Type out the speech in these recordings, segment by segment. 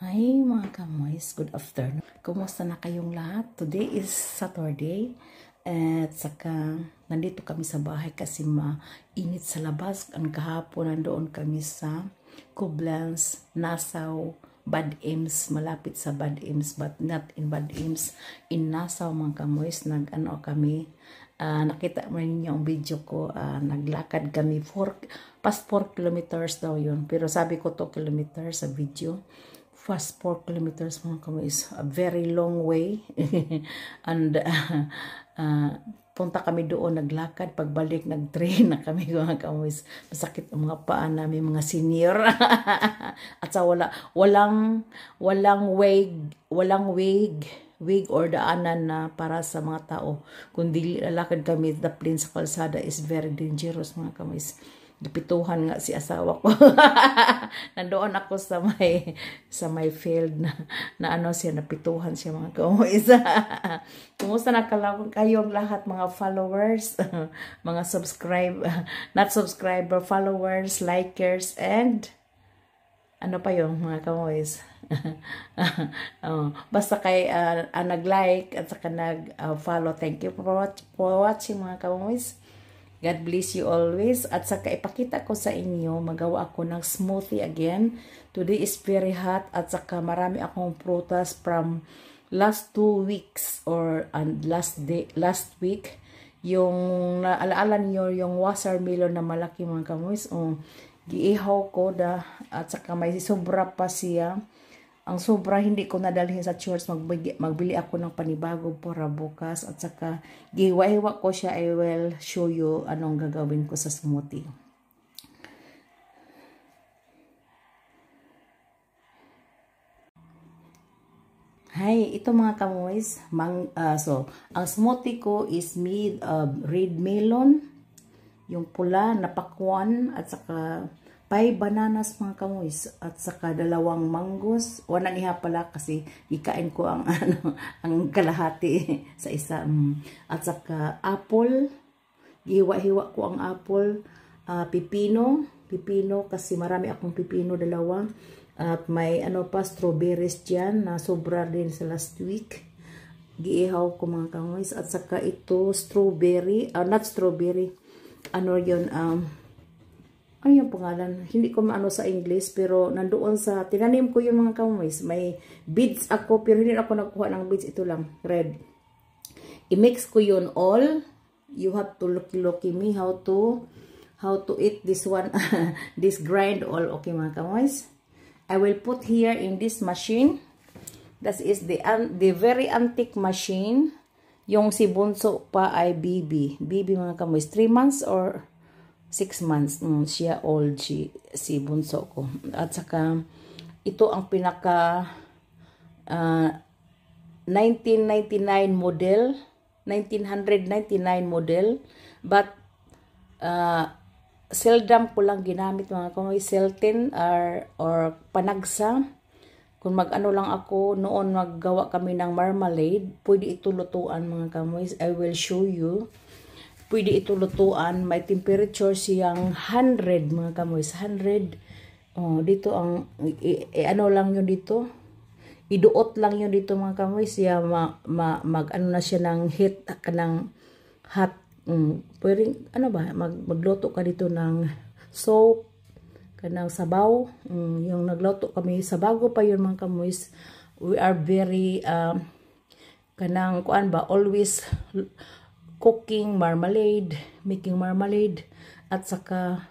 Hi mga kamoys, good afternoon. Kumusta na kayong lahat? Today is Saturday at saka nandito kami sa bahay kasi mainit sa labas. Ang kahapon nandoon kami sa Kublans, Nassau, Bad Ems, malapit sa Bad Ems but not in Bad Ems. In Nassau mga kamoys, kami. Nakita mo ninyo ang video ko, naglakad kami past 4 kilometers daw yun. Pero sabi ko 2 kilometers sa video. Fast 4 kilometers mga kamoys, a very long way. And punta kami doon, naglakad, pagbalik nag-train na kami mga kamoys. Masakit ang mga paa namin, mga senior. At sa walang wig or daanan na para sa mga tao. Kundi lalakad kami, the plain sa kalsada is very dangerous mga kamoys. Napituhan nga si asawa ko. Nandoon ako sa may field na ano siya, napituhan siya mga kamoys. Kumusta na kayong lahat mga followers, mga followers, likers, and ano pa yung mga kamoys. Basta kay nag-like at saka nag-follow. Thank you for watching mga kamoys. God bless you always. At saka ipakita ko sa inyo, magawa ako ng smoothie again. Today is very hot at saka marami akong prutas from last 2 weeks or last week. Yung naalaala niyo yung watermelon na malaki mga kamoys. Giihaw ko at saka may sobra pa siya. Ang sobra hindi ko nadalhin sa church, magbili ako ng panibago para bukas at saka giwa-hiwa ko siya. I will show you anong gagawin ko sa smoothie. Hi, ito mga kamoys, so ang smoothie ko is made of red melon, yung pula na pakwan at saka 5 bananas mga kamoys at saka 2 mangoes. Wala niya pala kasi ikain ko ang ang kalahati sa isa. At saka apple, hiwa-hiwa ko ang apple, pipino kasi marami akong pipino 2. At may strawberries diyan na sobra din sa last week. Giihaw ko mga kamoys at saka ito strawberry, not strawberry. Ano 'yon ano yung pangalan? Hindi ko maano sa English, pero nandoon sa, tinanim ko yung mga kamoys. May beads ako, pero hindi ako nakuha ng beads. Ito lang, red. I-mix ko yun all. You have to look me how to eat this one, this grind all. Okay mga kamoys. I will put here in this machine. That is the very antique machine. Yung si bunso pa ay baby. Baby mga kamoys. 3 months or 6 months siya old si bunso ko. At saka ito ang pinaka 1999 model, 1999 model, but seldom ko lang ginamit mga kamoy, Selten or Panagsa. Kung mag-ano lang ako, noon maggawa kami ng marmalade, pwede ito lutuan mga kamoy. I will show you. Pwede ito lutuan, may temperature siyang 100 mga kamoys, 100. Dito ang ano lang yun dito. Iduot lang yun dito mga kamoys, siya mag-ano na siya ng heat kanang hot. Pwede magluto ka dito ng soap kanang sabaw. Yung nagluto kami sa bago pa yun mga kamoys. We are very kanang always cooking marmalade, making marmalade at saka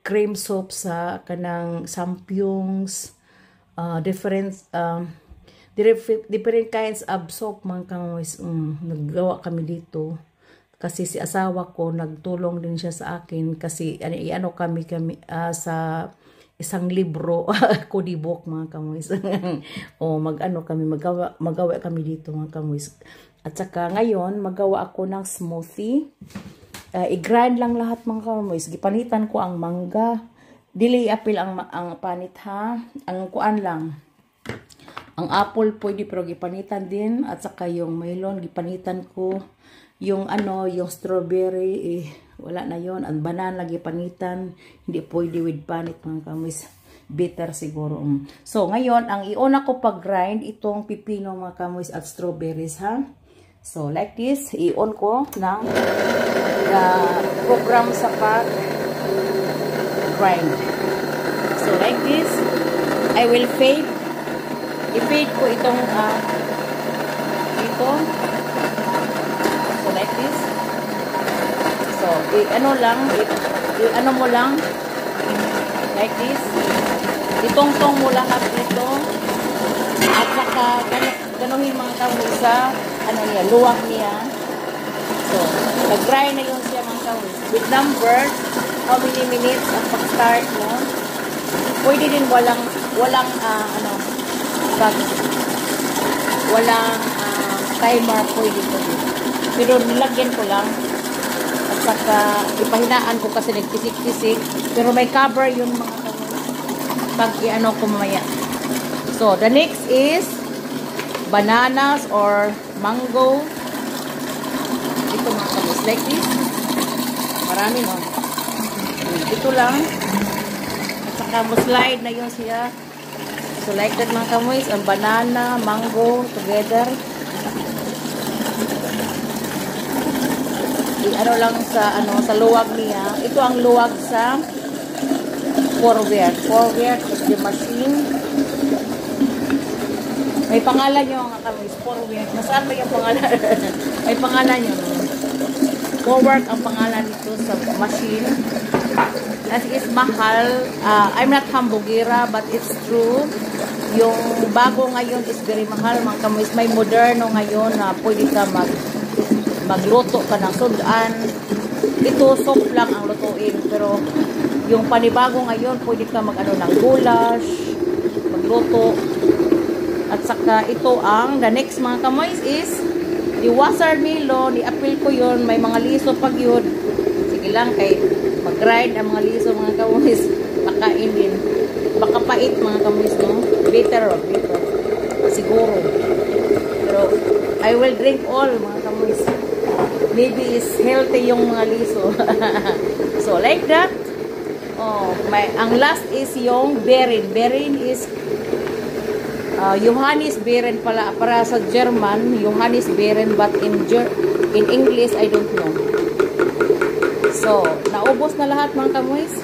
cream soup sa kanang sampyongs, different kinds of soap mga kamoys. Naggawa kami dito kasi si asawa ko nagtulong din siya sa akin kasi kami sa isang libro, kodibok mga kamoys. Magawa kami dito mga kamoys. At saka ngayon, magawa ako ng smoothie. I-grind lang lahat mga kamoys. Gipanitan ko ang mangga. Dili apple ang panit ha. Ang kuan lang. Ang apple pwede pero gipanitan din. At saka yung melon, gipanitan ko. Yung yung strawberry, wala na yon. Ang banana, gipanitan. Hindi pwede with panit mga kamoys. bitter siguro. So, ngayon, ang iuna ko pag-grind, itong pipino mga kamoys at strawberries, ha? So, like this, i-on ko ng program sa pag-grind. So, like this, I will fade. I-fade ko itong, ito. So, like this. So, ano mo lang, like this. Itong-tong mo lahat ito. At saka, ganuhin mga kamoy sa, luwag niya. So, nag-dry na yun siya mga kamoy. With numbers, how many minutes ang pag-start mo. Pwede din walang timer, pwede ko din. Pero nilagyan ko lang. At saka, ipahinaan ko kasi nagpisik-pisik. Pero may cover yun mga kamoy. Pag ko mamaya. So, the next is bananas or mango. Ito mga kamoy. Like this. Marami, no? Ito lang. At saka, slide na yun siya. So, like that mga kamoy. Ang banana, mango, together. Lang sa luwag niya. Ito ang luwag sa forward. Forward is the machine. May pangalan nyo mga kamoy. Forward. Nasaan ba yung pangalan? May pangalan nyo. Forward ang pangalan nito sa machine. That is mahal. I'm not hamburgera, but it's true. Yung bago ngayon is very mahal mga kamoy. May moderno ngayon na pwede ka magluto ka ng sundan. Ito, soap lang ang lutuin. Pero, yung panibago ngayon, pwede ka ng goulash, magluto. At saka, ito the next mga kamoys is, the watermelon, i-appeal ko yun, may mga liso pag yun. Sige lang, kay mag-grind ang mga liso mga kamoys. Pakain din. Baka pait mga kamoys, no? Bitter. Siguro. Pero, I will drink all mga kamoys. Maybe is healthy yung mga liso. So, like that. Oh, ang last is yung berin. Berin is Johannisbeeren pala. Para sa German, Johannisbeeren. But in English, I don't know. So, naubos na lahat mga kamoys.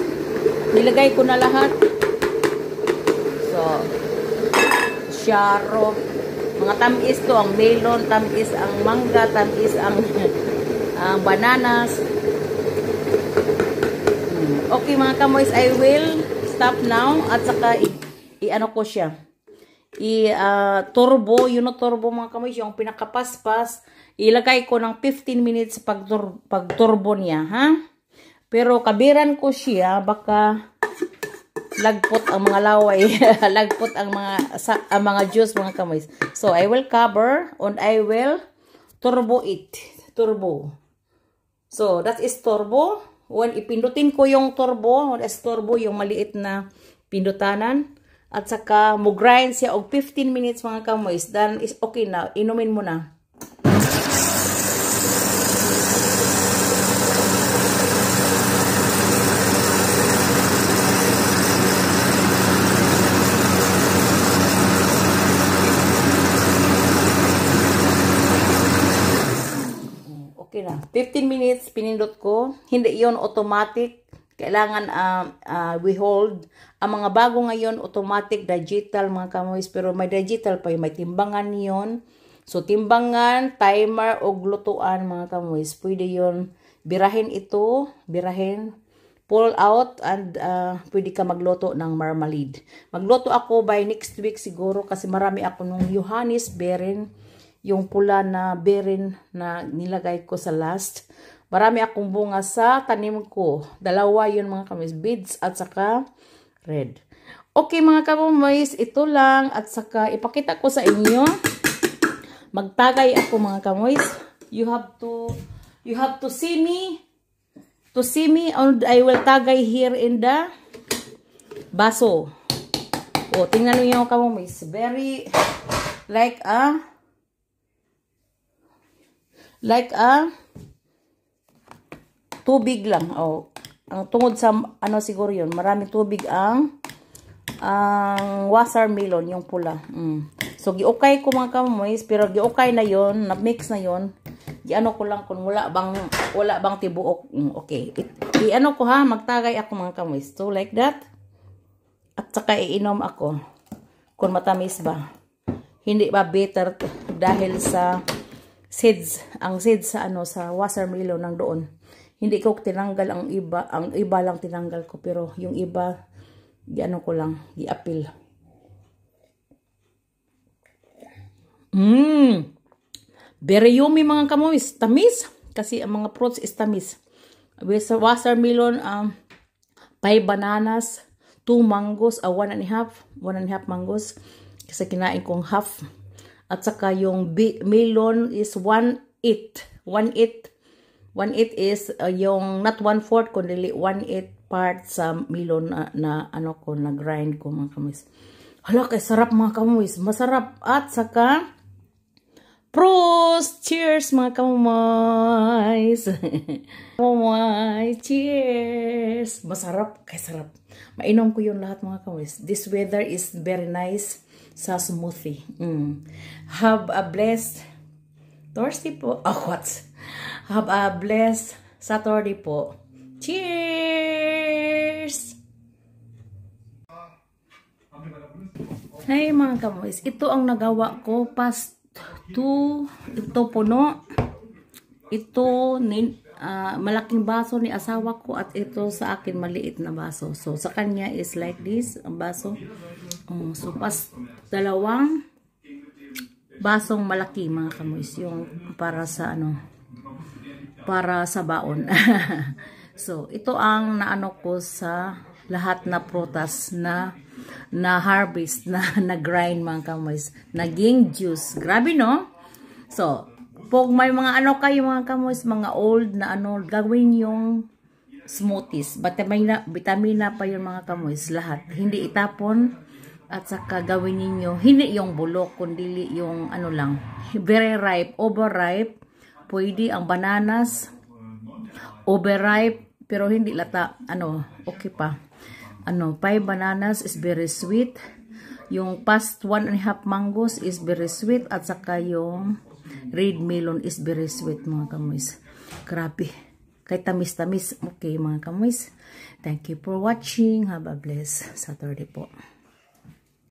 Nilagay ko na lahat. So, syarop. Mga tamis to, ang melon, tamis ang mangga, tamis ang bananas. Okay mga kamoys, I will stop now at saka i-ano ko siya. Turbo, turbo mga kamoys, yung pinakapaspas, ilagay ko ng 15 minutes pag turbo niya, ha? Pero kabiran ko siya, baka lagpot ang mga laway, lagpot ang mga juice mga kamoys. So I will cover and I will turbo it. Turbo. So that is turbo. When ipindutin ko yung turbo, when is turbo yung maliit na pindutanan. At saka mo grind siya og 15 minutes mga kamoys. Then is okay na. Inumin mo na. Okay na. 15 minutes, pinindot ko. Hindi yon automatic. Kailangan we hold. Ang mga bago ngayon, automatic, digital, mga kamoys. Pero may digital pa yun. May timbangan yon. So, timbangan, timer, o glutuan, mga kamoys. Pwede yon. Birahin ito. Birahin. Pull out. And pwede ka magluto ng marmalade. Magluto ako by next week siguro. Kasi marami ako nung Johannisbeeren. Yung pula na berin na nilagay ko sa last. Marami akong bunga sa tanim ko. Dalawa yun mga kamoys. Beads at saka red. Okay mga kamoys. Ito lang. At saka ipakita ko sa inyo. Magtagay ako mga kamoys. You have to see me. To see me. And I will tagay here in the baso. O, tingnan nyo yung kamoys. Very like a tubig lang. Oh, ang tungod sa ano siguro yun, maraming tubig ang ang watermelon, yung pula. So, giukay ko mga kamoys, pero giukay na yon, na-mix na yon. Giano ko lang kung wala bang tibuok. Okay. Iano ko ha, magtagay ako mga kamoys. So, like that. At saka iinom ako. Kung matamis ba. Hindi ba bitter dahil sa seeds. Ang seeds sa sa watermelon nang doon. Hindi ko tinanggal ang iba. Ang iba lang tinanggal ko. Pero yung iba, giano ko lang, giapil. Very yummy mga kamoys. Tamis. Kasi ang mga fruits is tamis. With watermelon, 5 bananas, 2 mangoes, 1.5 mangoes. Kasi kinain kong half. At saka yung melon is 1/8. 1/8 is yung not 1/4 kundi 1/8 part sa melon na grind ko mga kamoys. Hala, kay sarap mga kamoys. Masarap. At saka Prost! Cheers mga kamoys! Kamoys! Cheers! Masarap. Kay sarap. Mainom ko yun lahat mga kamoys. This weather is very nice sa smoothie. Have a blessed Thursday po. Oh, what? Have a blessed Saturday po. Cheers! Hey mga kamoys, ito ang nagawa ko past 2. Ito puno. Ito malaking baso ni asawa ko at ito sa akin maliit na baso. So sa kanya is like this ang baso. So pas 2 basong malaki mga kamoys yung para sa para sa baon. So ito ang naano ko sa lahat na prutas na harvest na grind mga kamoys, naging juice. Grabe no? So pag may mga kayo mga kamoys, mga old na gawin yung smoothies. Vitamina pa yung mga kamoys, lahat. Hindi itapon at saka gawin niyo hindi yung bulok kundi yung lang, very ripe, overripe. Pwede ang bananas overripe pero hindi lata, okay pa. 5 bananas is very sweet. Yung past 1.5 mangoes is very sweet. At saka yung red melon is very sweet mga kamoys. Grabe. Kay tamis-tamis. Okay mga kamoys. Thank you for watching. Have a blessed Saturday po.